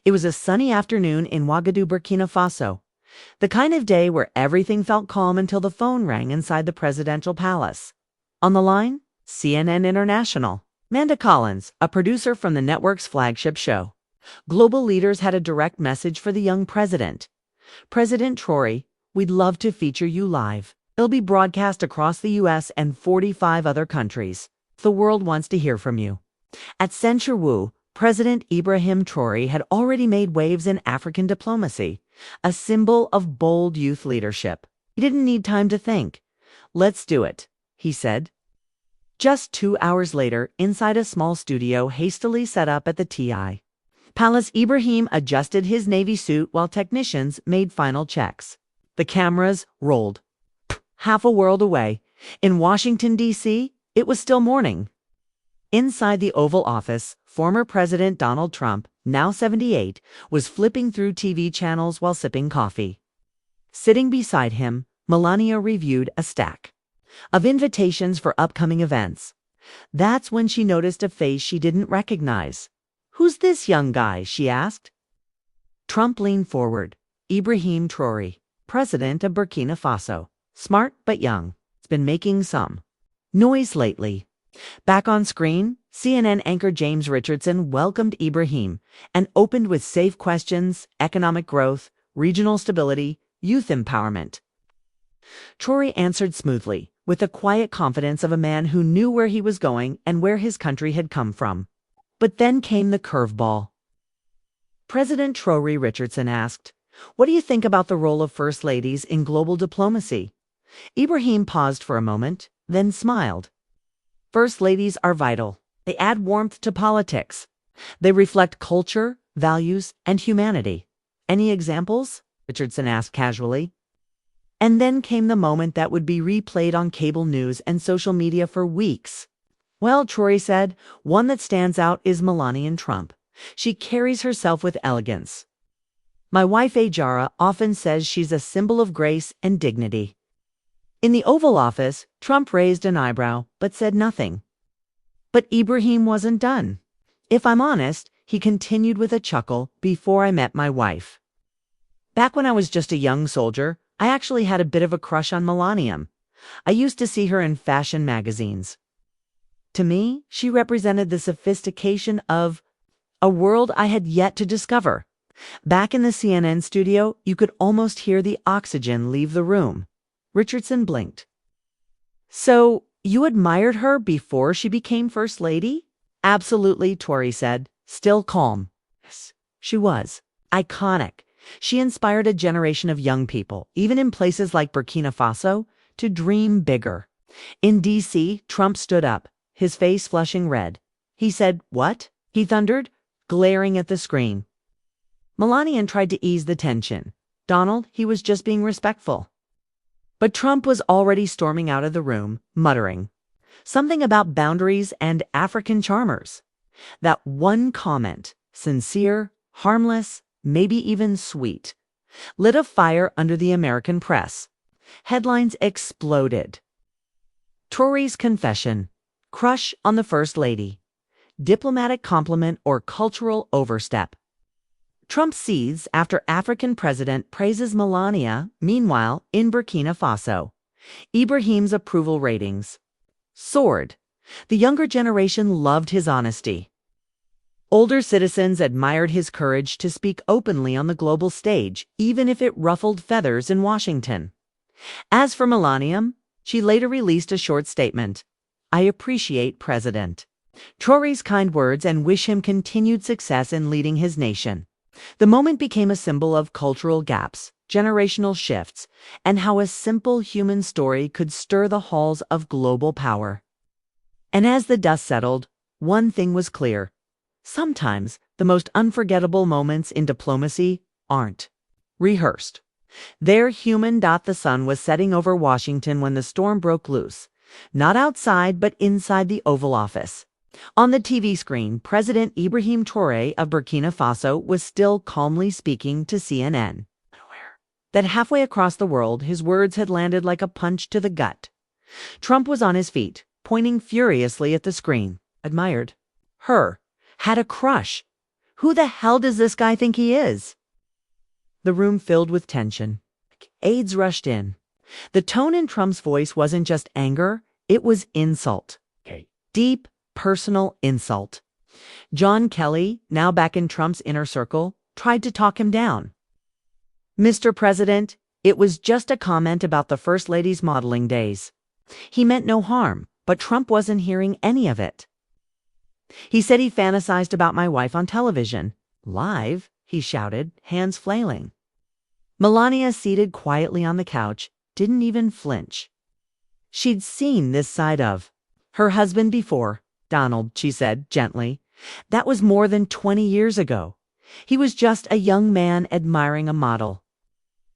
It was a sunny afternoon in Ouagadougou, Burkina Faso. The kind of day where everything felt calm until the phone rang inside the presidential palace. On the line, CNN International. Manda Collins, a producer from the network's flagship show. Global leaders had a direct message for the young president. President Traoré, we'd love to feature you live. It'll be broadcast across the U.S. and 45 other countries. The world wants to hear from you. At Centrewoo, President Ibrahim Traoré had already made waves in African diplomacy, a symbol of bold youth leadership. He didn't need time to think. Let's do it, he said. Just 2 hours later, inside a small studio hastily set up at the TI Palace, Ibrahim adjusted his navy suit while technicians made final checks. The cameras rolled. Half a world away, in Washington, D.C., it was still morning. Inside the Oval Office, former President Donald Trump, now 78, was flipping through TV channels while sipping coffee. Sitting beside him, Melania reviewed a stack of invitations for upcoming events. That's when she noticed a face she didn't recognize. "Who's this young guy?" she asked. Trump leaned forward. Ibrahim Traoré, president of Burkina Faso. Smart but young. It's been making some noise lately. Back on screen, CNN anchor James Richardson welcomed Ibrahim and opened with safe questions: economic growth, regional stability, youth empowerment. Traoré answered smoothly, with the quiet confidence of a man who knew where he was going and where his country had come from. But then came the curveball. President Traoré, Richardson asked, "What do you think about the role of first ladies in global diplomacy?" Ibrahim paused for a moment, then smiled. First ladies are vital. They add warmth to politics. They reflect culture, values, and humanity. Any examples? Richardson asked casually. And then came the moment that would be replayed on cable news and social media for weeks. "Well," Traoré said, "one that stands out is Melania Trump. She carries herself with elegance. My wife Ajara often says she's a symbol of grace and dignity." In the Oval Office, Trump raised an eyebrow but said nothing. But Ibrahim wasn't done. "If I'm honest," he continued with a chuckle, "before I met my wife. Back when I was just a young soldier, I actually had a bit of a crush on Melania. I used to see her in fashion magazines. To me, she represented the sophistication of a world I had yet to discover." Back in the CNN studio, you could almost hear the oxygen leave the room. Richardson blinked. "So, you admired her before she became First Lady?" "Absolutely," Traoré said, still calm. "Yes, she was iconic. She inspired a generation of young people, even in places like Burkina Faso, to dream bigger." In D.C., Trump stood up, his face flushing red. He said, "What?" he thundered, glaring at the screen. Melania tried to ease the tension. "Donald, he was just being respectful." But Trump was already storming out of the room, muttering something about boundaries and African charmers. That one comment, sincere, harmless, maybe even sweet, lit a fire under the American press. Headlines exploded. Traoré's confession, crush on the First Lady, diplomatic compliment or cultural overstep. Trump seethes after African president praises Melania. Meanwhile, in Burkina Faso, Ibrahim's approval ratings soared. The younger generation loved his honesty. Older citizens admired his courage to speak openly on the global stage, even if it ruffled feathers in Washington. As for Melania, she later released a short statement. "I appreciate President Traoré's kind words and wish him continued success in leading his nation." The moment became a symbol of cultural gaps, generational shifts, and how a simple human story could stir the halls of global power. And as the dust settled, one thing was clear. Sometimes the most unforgettable moments in diplomacy aren't rehearsed. They're human. The sun was setting over Washington when the storm broke loose, not outside but inside the Oval Office. On the TV screen, President Ibrahim Traoré of Burkina Faso was still calmly speaking to CNN. That halfway across the world, his words had landed like a punch to the gut. Trump was on his feet, pointing furiously at the screen. Admired her. Had a crush. Who the hell does this guy think he is? The room filled with tension. Aides rushed in. The tone in Trump's voice wasn't just anger, it was insult. Deep, personal insult. John Kelly, now back in Trump's inner circle, tried to talk him down. Mr. President, it was just a comment about the First Lady's modeling days. He meant no harm, but Trump wasn't hearing any of it. He said he fantasized about my wife on television. Live, he shouted, hands flailing. Melania, seated quietly on the couch, didn't even flinch. She'd seen this side of her husband before. Donald, she said gently. That was more than 20 years ago. He was just a young man admiring a model.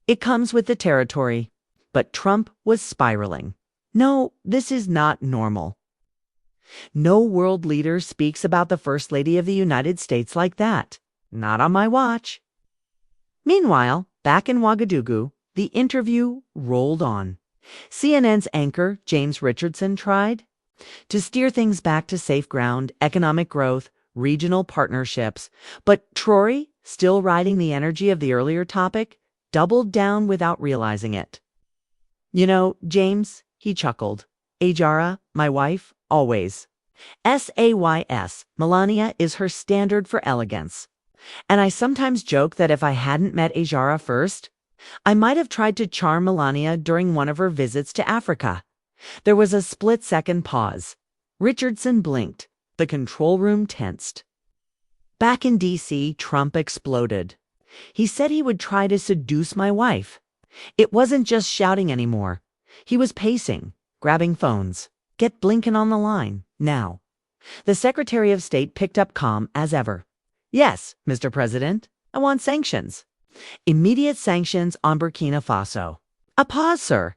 It comes with the territory. But Trump was spiraling. No, this is not normal. No world leader speaks about the First Lady of the United States like that. Not on my watch. Meanwhile, back in Ouagadougou, the interview rolled on. CNN's anchor, James Richardson, tried to steer things back to safe ground, economic growth, regional partnerships. But Traoré, still riding the energy of the earlier topic, doubled down without realizing it. You know, James, he chuckled. Ajara, my wife, always. SAYS, Melania is her standard for elegance. And I sometimes joke that if I hadn't met Ajara first, I might have tried to charm Melania during one of her visits to Africa. There was a split-second pause. Richardson blinked. The control room tensed. Back in D.C., Trump exploded. He said he would try to seduce my wife. It wasn't just shouting anymore. He was pacing, grabbing phones. Get Blinken on the line, now. The Secretary of State picked up calm as ever. Yes, Mr. President, I want sanctions. Immediate sanctions on Burkina Faso. A pause, sir.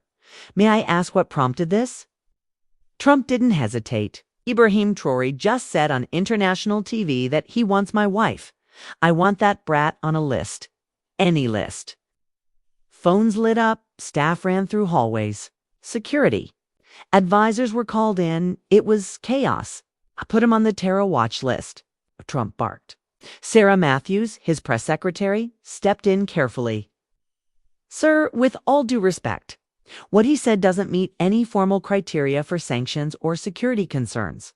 May I ask what prompted this? Trump didn't hesitate. Ibrahim Traoré just said on international TV that he wants my wife. I want that brat on a list. Any list. Phones lit up, staff ran through hallways. Security. Advisors were called in. It was chaos. I put him on the terror watch list. Trump barked. Sarah Matthews, his press secretary, stepped in carefully. Sir, with all due respect, what he said doesn't meet any formal criteria for sanctions or security concerns.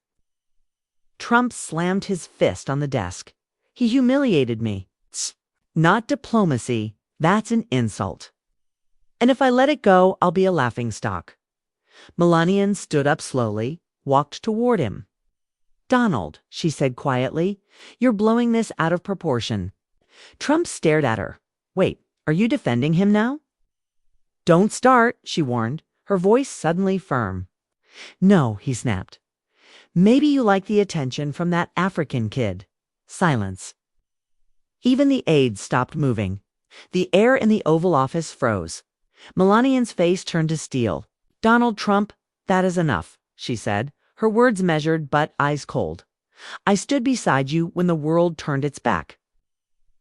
Trump slammed his fist on the desk. He humiliated me. Not diplomacy. That's an insult. And if I let it go, I'll be a laughingstock. Melania stood up slowly, walked toward him. Donald, she said quietly, you're blowing this out of proportion. Trump stared at her. Wait, are you defending him now? Don't start, she warned, her voice suddenly firm. No, he snapped. Maybe you like the attention from that African kid. Silence. Even the aides stopped moving. The air in the Oval Office froze. Melania's face turned to steel. Donald Trump, that is enough, she said, her words measured but eyes cold. I stood beside you when the world turned its back.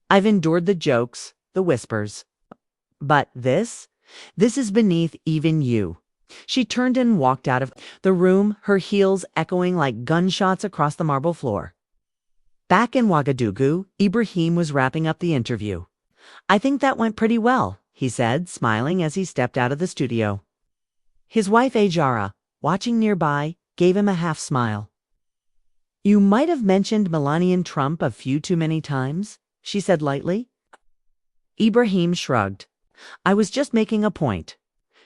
I've endured the jokes, the whispers. But this is beneath even you. She turned and walked out of the room, her heels echoing like gunshots across the marble floor. Back in Ouagadougou, Ibrahim was wrapping up the interview. I think that went pretty well, he said, smiling as he stepped out of the studio. His wife Ajara, watching nearby, gave him a half smile. You might have mentioned Melania Trump a few too many times, she said lightly. Ibrahim shrugged. I was just making a point.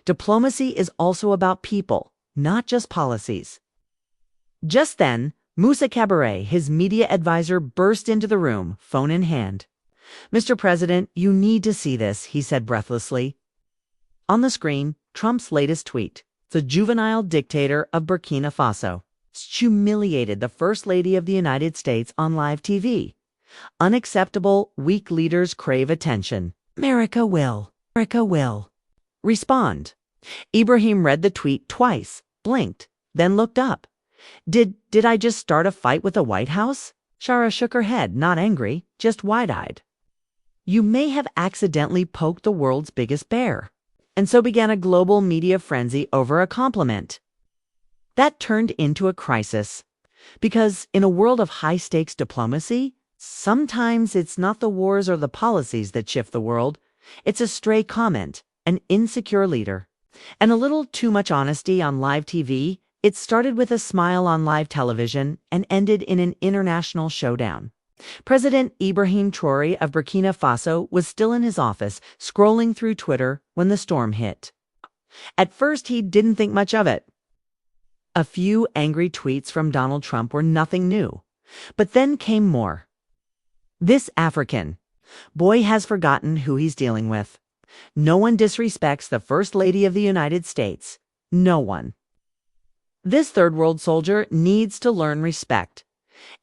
Diplomacy is also about people, not just policies. Just then, Moussa Cabaret, his media advisor, burst into the room, phone in hand. Mr. President, you need to see this, he said breathlessly. On the screen, Trump's latest tweet. The juvenile dictator of Burkina Faso humiliated the First Lady of the United States on live TV. Unacceptable, weak leaders crave attention. America will respond. Ibrahim read the tweet twice, blinked, then looked up. Did I just start a fight with the White House? Shara shook her head, not angry, just wide-eyed. You may have accidentally poked the world's biggest bear. And so began a global media frenzy over a compliment. That turned into a crisis. Because in a world of high-stakes diplomacy, Sometimes it's not the wars or the policies that shift the world. It's a stray comment, an insecure leader, and a little too much honesty on live TV. It started with a smile on live television and ended in an international showdown. President Ibrahim Traoré of Burkina Faso was still in his office, scrolling through Twitter when the storm hit. At first, he didn't think much of it. A few angry tweets from Donald Trump were nothing new. But then came more. This African boy has forgotten who he's dealing with. No one disrespects the First Lady of the United States. No one. This third world soldier needs to learn respect.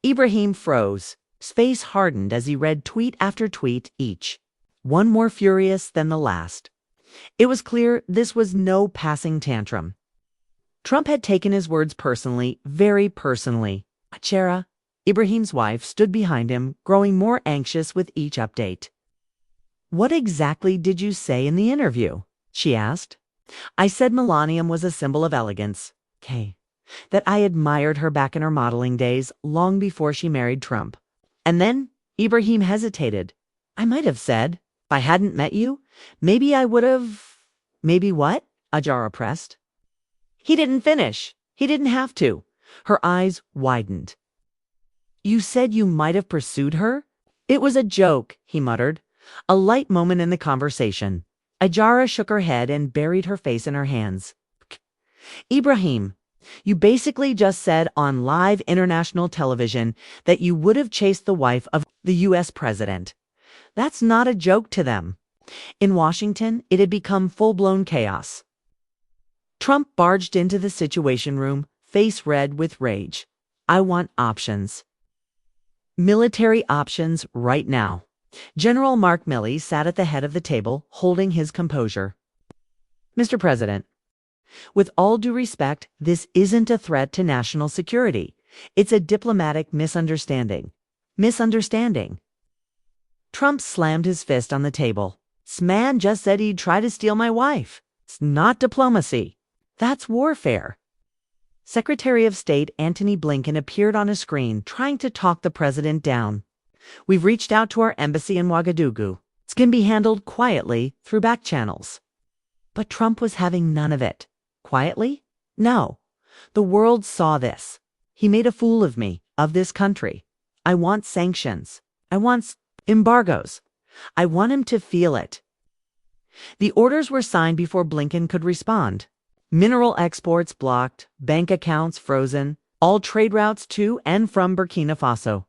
Ibrahim froze. His face hardened as he read tweet after tweet, each one more furious than the last. It was clear this was no passing tantrum. Trump had taken his words personally, very personally. Chera, Ibrahim's wife, stood behind him, growing more anxious with each update. "What exactly did you say in the interview?" she asked. "I said Melania was a symbol of elegance. That I admired her back in her modeling days, long before she married Trump." And then Ibrahim hesitated. "I might have said, if I hadn't met you, maybe I would have..." "Maybe what?" Ajara pressed. He didn't finish. He didn't have to. Her eyes widened. "You said you might have pursued her?" "It was a joke," he muttered. A light moment in the conversation. Ajara shook her head and buried her face in her hands. "Ibrahim, you basically just said on live international television that you would have chased the wife of the U.S. president. That's not a joke to them." In Washington, it had become full-blown chaos. Trump barged into the Situation Room, face red with rage. "I want options. Military options right now." General Mark Milley sat at the head of the table, holding his composure. "Mr. President, with all due respect, this isn't a threat to national security. It's a diplomatic misunderstanding." Misunderstanding. Trump slammed his fist on the table. "This man just said he'd try to steal my wife. It's not diplomacy. That's warfare." Secretary of State Antony Blinken appeared on a screen, trying to talk the president down. "We've reached out to our embassy in Ouagadougou. It can be handled quietly through back channels." But Trump was having none of it. Quietly? No. The world saw this. He made a fool of me, of this country. I want sanctions. I want embargoes. I want him to feel it. The orders were signed before Blinken could respond. Mineral exports blocked, bank accounts frozen, all trade routes to and from Burkina Faso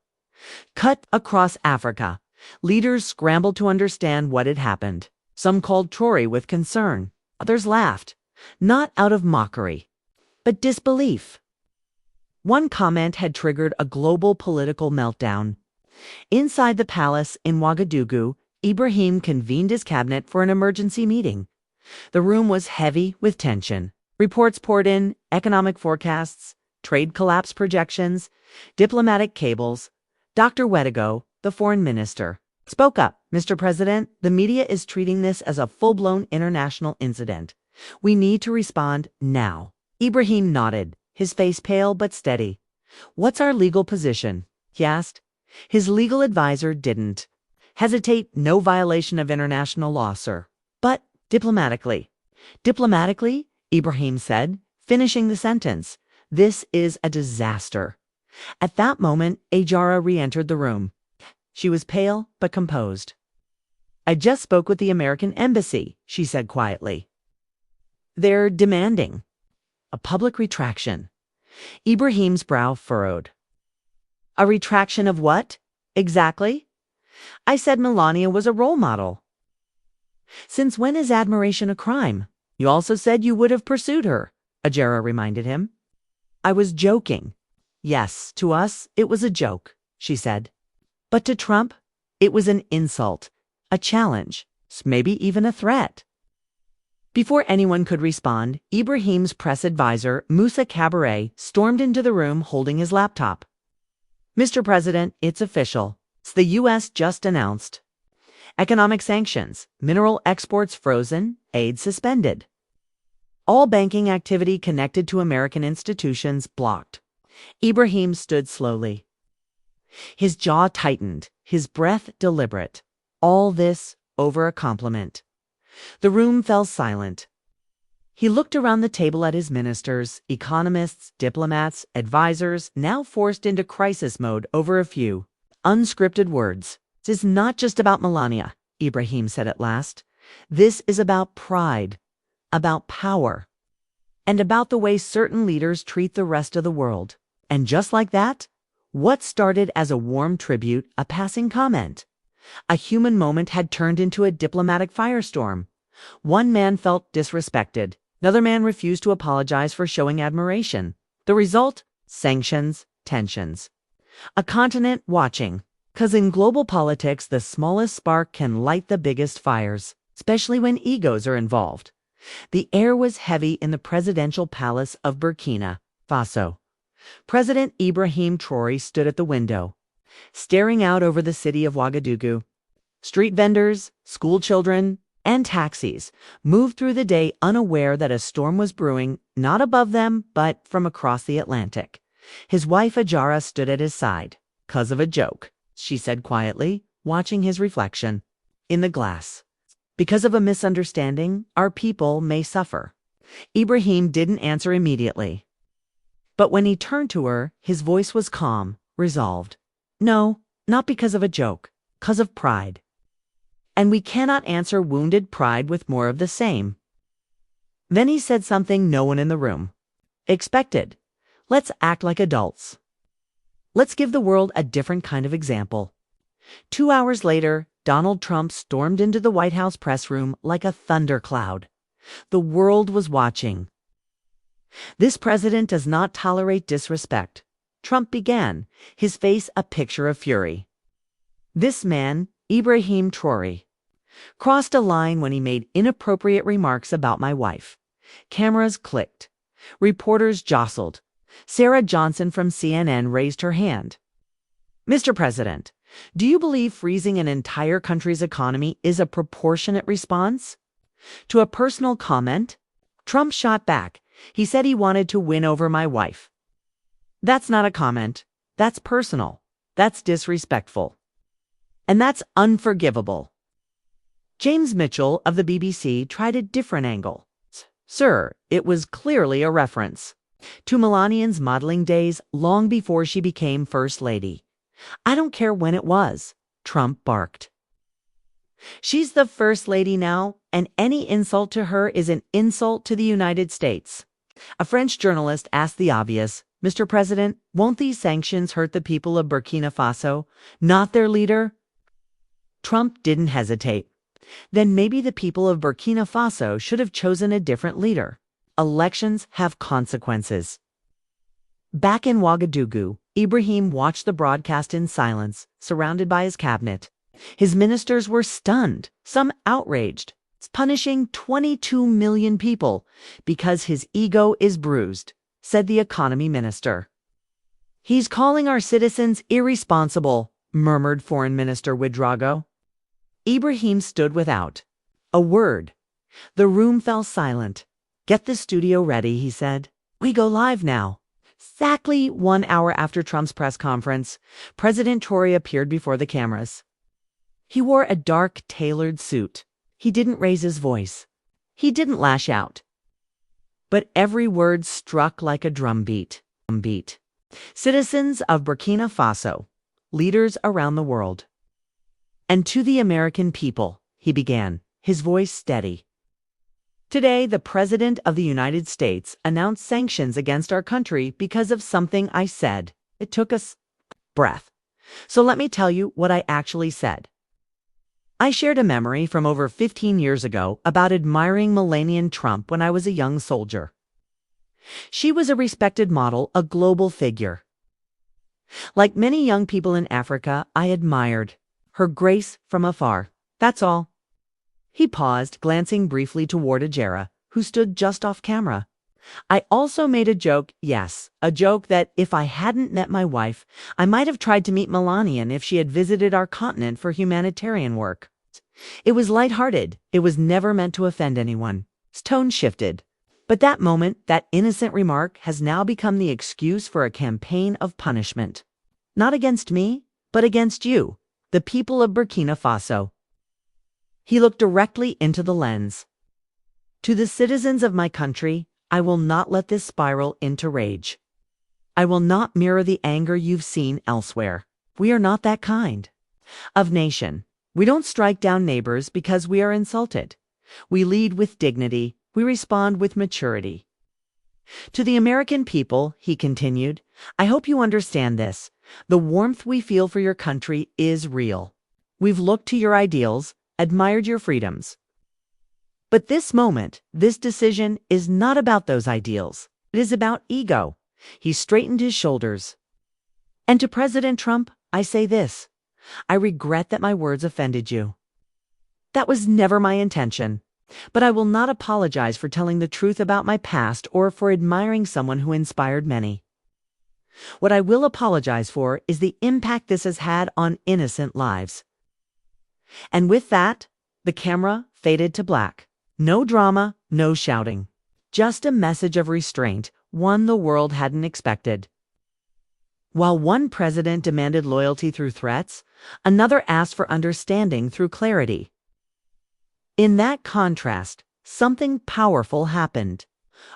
cut across Africa. Leaders scrambled to understand what had happened. Some called Traoré with concern. Others laughed, not out of mockery, but disbelief. One comment had triggered a global political meltdown. Inside the palace in Ouagadougou, Ibrahim convened his cabinet for an emergency meeting. The room was heavy with tension. Reports poured in, economic forecasts, trade collapse projections, diplomatic cables. Dr. Ouedraogo, the foreign minister, spoke up. "Mr. President, the media is treating this as a full-blown international incident. We need to respond now." Ibrahim nodded, his face pale but steady. "What's our legal position?" he asked. His legal advisor didn't hesitate. "No violation of international law, sir." "But diplomatically." "Diplomatically," Ibrahim said, finishing the sentence, "this is a disaster." At that moment, Ajara re-entered the room. She was pale but composed. "I just spoke with the American embassy," she said quietly. "They're demanding a public retraction." Ibrahim's brow furrowed. "A retraction of what, exactly?" "I said Melania was a role model." "Since when is admiration a crime? You also said you would have pursued her," Ajara reminded him. "I was joking." "Yes, to us, it was a joke," she said. "But to Trump, it was an insult, a challenge, maybe even a threat." Before anyone could respond, Ibrahim's press advisor, Moussa Cabaret, stormed into the room holding his laptop. "Mr. President, it's official. The U.S. just announced economic sanctions, mineral exports frozen, aid suspended. All banking activity connected to American institutions blocked." Ibrahim stood slowly. His jaw tightened, his breath deliberate. All this over a compliment. The room fell silent. He looked around the table at his ministers, economists, diplomats, advisors, now forced into crisis mode over a few unscripted words. This is not just about Melania, Ibrahim said at last. This is about pride, about power, and about the way certain leaders treat the rest of the world. And just like that, what started as a warm tribute, a passing comment, a human moment had turned into a diplomatic firestorm. One man felt disrespected. Another man refused to apologize for showing admiration. The result? Sanctions, tensions. A continent watching. 'Cause in global politics, the smallest spark can light the biggest fires, especially when egos are involved. The air was heavy in the presidential palace of Burkina Faso. President Ibrahim Traoré stood at the window, staring out over the city of Ouagadougou. Street vendors, school children, and taxis moved through the day unaware that a storm was brewing, not above them, but from across the Atlantic. His wife Ajara stood at his side. "'Cause of a joke," she said quietly, watching his reflection in the glass. "Because of a misunderstanding, our people may suffer." Ibrahim didn't answer immediately. But when he turned to her, his voice was calm, resolved. "No, not because of a joke, 'cause of pride. And we cannot answer wounded pride with more of the same." Then he said something no one in the room expected. "Let's act like adults. Let's give the world a different kind of example." 2 hours later, Donald Trump stormed into the White House press room like a thundercloud. The world was watching. "This president does not tolerate disrespect," Trump began, his face a picture of fury. "This man, Ibrahim Traoré, crossed a line when he made inappropriate remarks about my wife." Cameras clicked. Reporters jostled. Sarah Johnson from CNN raised her hand. "Mr. President, do you believe freezing an entire country's economy is a proportionate response?" To a personal comment, Trump shot back. He said he wanted to win over my wife. "That's not a comment. That's personal. That's disrespectful. And that's unforgivable." James Mitchell of the BBC tried a different angle. "Sir, it was clearly a reference to Melania's modeling days long before she became First Lady." "I don't care when it was," Trump barked. "She's the First Lady now, and any insult to her is an insult to the United States." A French journalist asked the obvious, "Mr. President, won't these sanctions hurt the people of Burkina Faso, not their leader?" Trump didn't hesitate. "Then maybe the people of Burkina Faso should have chosen a different leader. Elections have consequences." Back in Ouagadougou, Ibrahim watched the broadcast in silence, surrounded by his cabinet. His ministers were stunned, some outraged. It's punishing 22 million people because his ego is bruised, said the economy minister. "He's calling our citizens irresponsible," murmured Foreign Minister Ouedraogo. Ibrahim stood without a word. The room fell silent. "Get the studio ready," he said. "We go live now." Exactly 1 hour after Trump's press conference, President Traoré appeared before the cameras. He wore a dark, tailored suit. He didn't raise his voice. He didn't lash out. But every word struck like a drumbeat. "Citizens of Burkina Faso, leaders around the world, and to the American people," he began, his voice steady. "Today, the President of the United States announced sanctions against our country because of something I said." It took a breath. "So let me tell you what I actually said. I shared a memory from over 15 years ago about admiring Melania Trump when I was a young soldier. She was a respected model, a global figure. Like many young people in Africa, I admired her grace from afar. That's all." He paused, glancing briefly toward Ajara, who stood just off camera. "I also made a joke, yes, a joke that if I hadn't met my wife, I might have tried to meet Melania if she had visited our continent for humanitarian work. It was lighthearted. It was never meant to offend anyone." His tone shifted. "But that moment, that innocent remark, has now become the excuse for a campaign of punishment. Not against me, but against you, the people of Burkina Faso. He looked directly into the lens. To the citizens of my country, I will not let this spiral into rage. I will not mirror the anger you've seen elsewhere. We are not that kind of nation. We don't strike down neighbors because we are insulted. We lead with dignity. We respond with maturity. To the American people, he continued, I hope you understand this. The warmth we feel for your country is real. We've looked to your ideals, admired your freedoms. But this moment, this decision is not about those ideals. It is about ego. He straightened his shoulders. And to President Trump, I say this. I regret that my words offended you. That was never my intention. But I will not apologize for telling the truth about my past or for admiring someone who inspired many. What I will apologize for is the impact this has had on innocent lives. And with that, the camera faded to black. No drama, no shouting. Just a message of restraint, one the world hadn't expected. While one president demanded loyalty through threats, another asked for understanding through clarity. In that contrast, something powerful happened.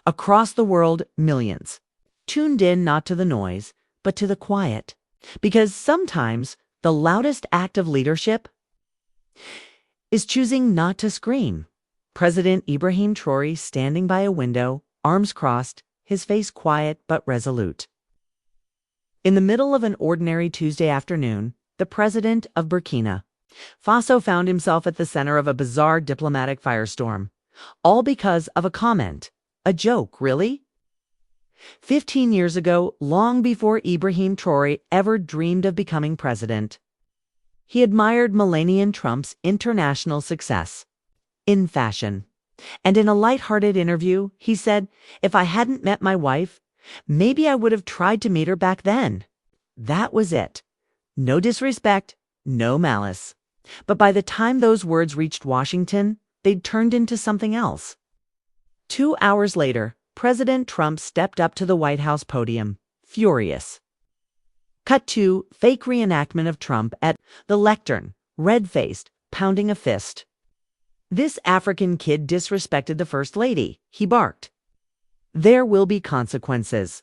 Across the world, millions tuned in not to the noise, but to the quiet. Because sometimes the loudest act of leadership is choosing not to scream. President Ibrahim Traoré standing by a window, arms crossed, his face quiet but resolute. In the middle of an ordinary Tuesday afternoon, the president of Burkina Faso found himself at the center of a bizarre diplomatic firestorm, all because of a comment. A joke, really? 15 years ago, long before Ibrahim Traoré ever dreamed of becoming president, he admired Melania Trump's international success in fashion. And in a light-hearted interview, he said, if I hadn't met my wife, maybe I would have tried to meet her back then. That was it. No disrespect, no malice. But by the time those words reached Washington, they'd turned into something else. 2 hours later, President Trump stepped up to the White House podium, furious. Cut to fake reenactment of Trump at the lectern, red-faced, pounding a fist. This African kid disrespected the First Lady, he barked. There will be consequences.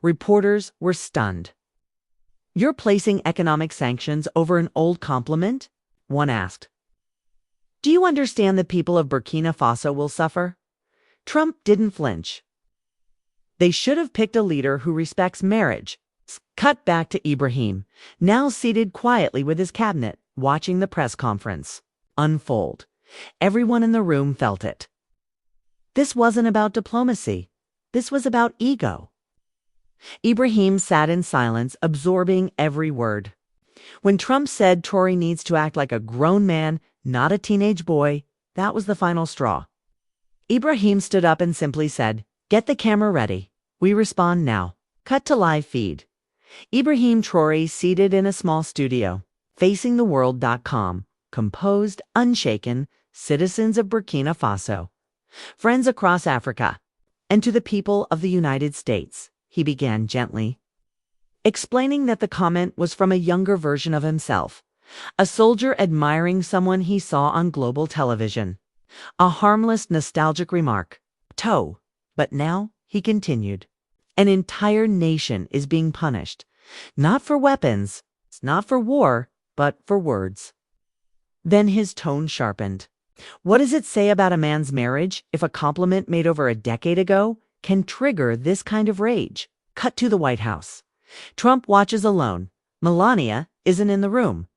Reporters were stunned. You're placing economic sanctions over an old compliment? One asked. Do you understand the people of Burkina Faso will suffer? Trump didn't flinch. They should have picked a leader who respects marriage. Cut back to Ibrahim, now seated quietly with his cabinet, watching the press conference unfold. Everyone in the room felt it. This wasn't about diplomacy. This was about ego. Ibrahim sat in silence, absorbing every word. When Trump said Traoré needs to act like a grown man, not a teenage boy, that was the final straw. Ibrahim stood up and simply said, get the camera ready. We respond now. Cut to live feed. Ibrahim Traoré seated in a small studio, facingtheworld.com, composed, unshaken, citizens of Burkina Faso, friends across Africa, and to the people of the United States, he began gently, explaining that the comment was from a younger version of himself, a soldier admiring someone he saw on global television. A harmless, nostalgic remark. But now, he continued, an entire nation is being punished, not for weapons, not for war, but for words. Then his tone sharpened. What does it say about a man's marriage if a compliment made over a decade ago can trigger this kind of rage? Cut to the White House. Trump watches alone. Melania isn't in the room.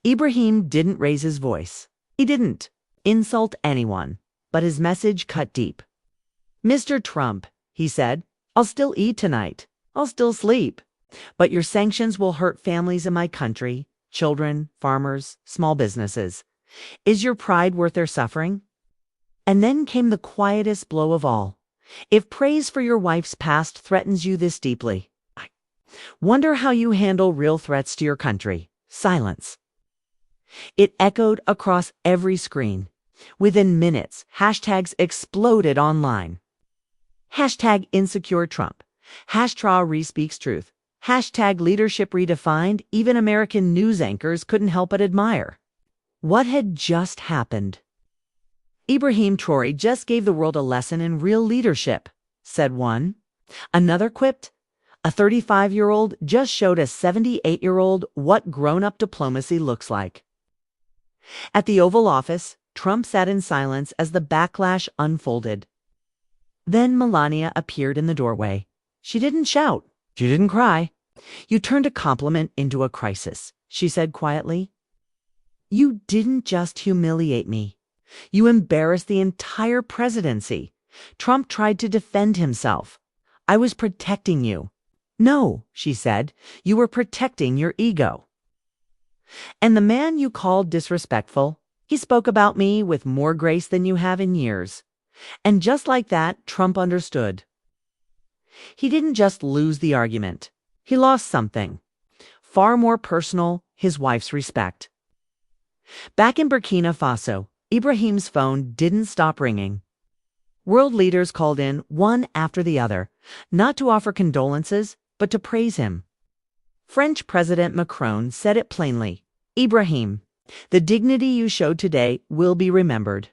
Ibrahim didn't raise his voice. He didn't insult anyone, but his message cut deep. Mr. Trump, he said, I'll still eat tonight. I'll still sleep. But your sanctions will hurt families in my country, children, farmers, small businesses. Is your pride worth their suffering? And then came the quietest blow of all. If praise for your wife's past threatens you this deeply, I wonder how you handle real threats to your country. Silence. It echoed across every screen. Within minutes, hashtags exploded online. Hashtag insecure Trump. Traoré speaks truth. Hashtag leadership redefined, even American news anchors couldn't help but admire. What had just happened? Ibrahim Traoré just gave the world a lesson in real leadership, said one. Another quipped, a 35-year-old just showed a 78-year-old what grown-up diplomacy looks like. At the Oval Office, Trump sat in silence as the backlash unfolded. Then Melania appeared in the doorway. She didn't shout. She didn't cry. You turned a compliment into a crisis, she said quietly. You didn't just humiliate me. You embarrassed the entire presidency. Trump tried to defend himself. I was protecting you. No, she said, you were protecting your ego. And the man you called disrespectful, he spoke about me with more grace than you have in years. And just like that, Trump understood. He didn't just lose the argument. He lost something. Far more personal, his wife's respect. Back in Burkina Faso, Ibrahim's phone didn't stop ringing. World leaders called in one after the other, not to offer condolences, but to praise him. French President Macron said it plainly. Ibrahim, the dignity you showed today will be remembered.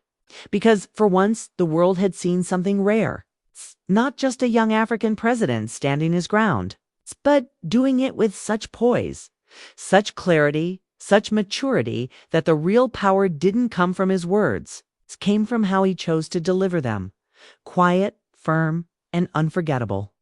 Because for once, the world had seen something rare. Not just a young African president standing his ground, but doing it with such poise, such clarity, such maturity that the real power didn't come from his words. It came from how he chose to deliver them. Quiet, firm, and unforgettable.